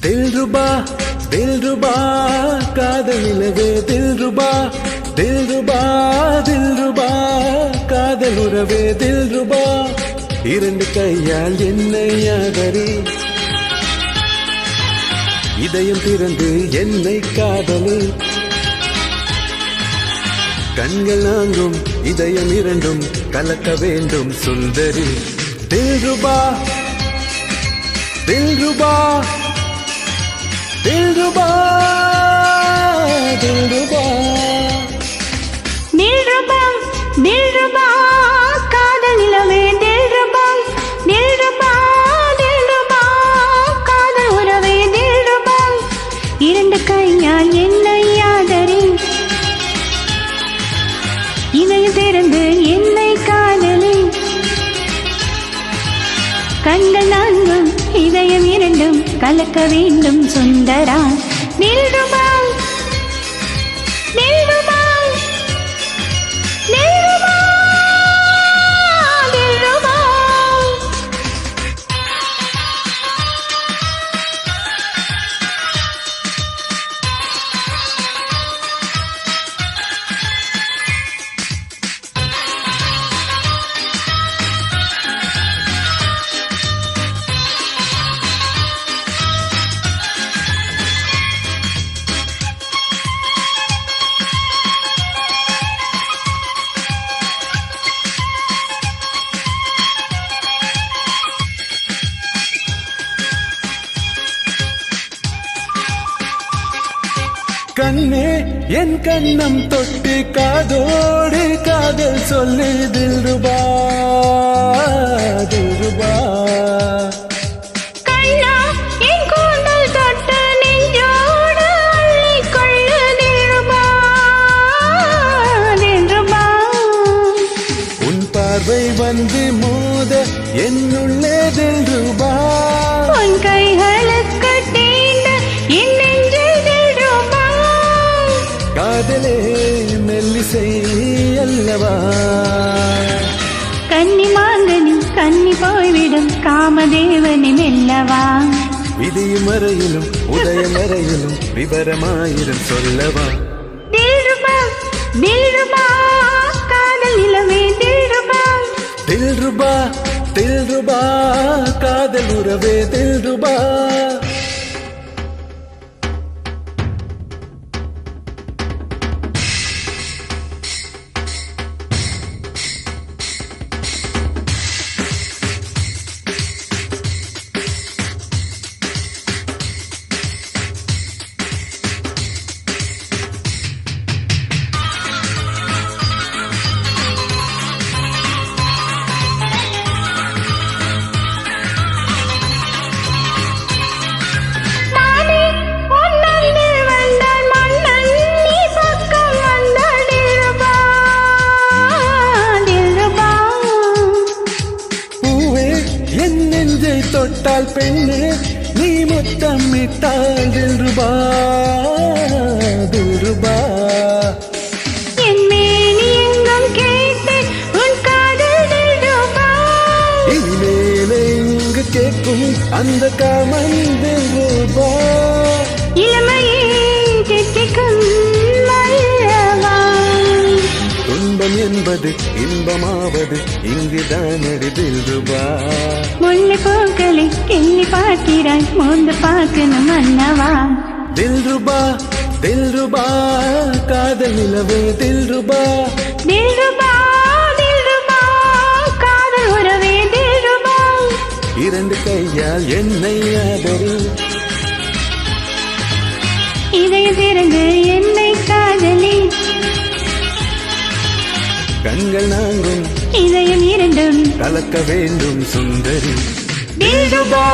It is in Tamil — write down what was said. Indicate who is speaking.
Speaker 1: दिलरुबा दिलरुबा காதல் நிலவே दिलरुबा दिलरुबा दिलरुबा காதல் உறவே दिलरुबा இரண்டு கையால் என்னை ஆதரி இதயம் திறந்து என்னை காதலி கண்கள் நான்கும் இதயம் இரண்டும் கலக்க வேண்டும் சுந்தரி दिलरुबा दिलरुबा दिलरुबा दिलरुबा
Speaker 2: दिलरुबा दिलरुबा காதல் நிலவே दिलरुबा दिलरुबा दिलरुबा காதல் உறவே दिलरुबा இரண்டு கையால் என்னை ஆதரி இதயம் திறந்து என்னை காதலி கண்கள் நான்கும் இதயம் இரண்டும் கலக்க வேண்டும் சுந்தரா दिलरुबा दिलरुबा दिलरुबा दिलरुबा
Speaker 1: கண்ணே என் கண்ணம் தொட்டு காதோடு காதல் சொல்லு दिलरुबा दिलरुबा
Speaker 2: கண்ணா என் கூந்தல் தொட்டு நெஞ்சோடு அள்ளிக்கொள்ளு दिलरुबा दिलरुबा
Speaker 1: உன் பார்வை வந்து மோத என்னுள்ளே दिलरुबा
Speaker 2: உன் கைகளுக்கு தீண்ட என் நெஞ்சில் दिलरुबा
Speaker 1: காதலே மெல்லிசை அல்லவா
Speaker 2: கன்னி மாங்கனி கன்னி போய்விடும் காமதேவனி மெல்லவா
Speaker 1: விதியும் அறையிலும் உதயம் அறையிலும் விவரமாயிரம் சொல்லவா
Speaker 2: दिलरुबा दिलरुबा காதல் நிலவே दिलरुबा
Speaker 1: दिलरुबा दिलरुबा காதல் உறவே दिलरुबा
Speaker 2: நானே உன் அன்பில் வந்தால் மன்னன் நீ பக்கம் வந்தால் दिलरुबा दिलरुबा
Speaker 1: பூவே என் நெஞ்சை தொட்டால் பெண்ணே நீ முத்தமிட்டால் दिलरुबा दिलरुबा
Speaker 2: என் மேனி எங்கும் கேட்டேன் உன் காதல் दिलरुबा
Speaker 1: இனிமேலே இங்கு கேட்கும் அந்த காமன் दिलरुबा
Speaker 2: இளமையே கெட்டிக்கும் மல்லவா
Speaker 1: துன்பம் என்பது இன்பமாவது இங்குதானடி दिलरुबा
Speaker 2: முல்லை பூக்களை கிள்ளி பார்க்கிறாய் மோந்து பார்க்கணும் மன்னவா
Speaker 1: दिलरुबा दिलरुबा காதல் நிலவே दिलरुबा
Speaker 2: दिलरुबा दिलरुबा காதல் உறவே दिलरुबा
Speaker 1: இரண்டு கையால் என்னை ஆதரி
Speaker 2: இதய திறந்து என்னை காதலி
Speaker 1: கண்கள் நான்கும்
Speaker 2: இதயம் இரண்டும்
Speaker 1: கலக்க வேண்டும் சுந்தரி
Speaker 2: दिलरुबा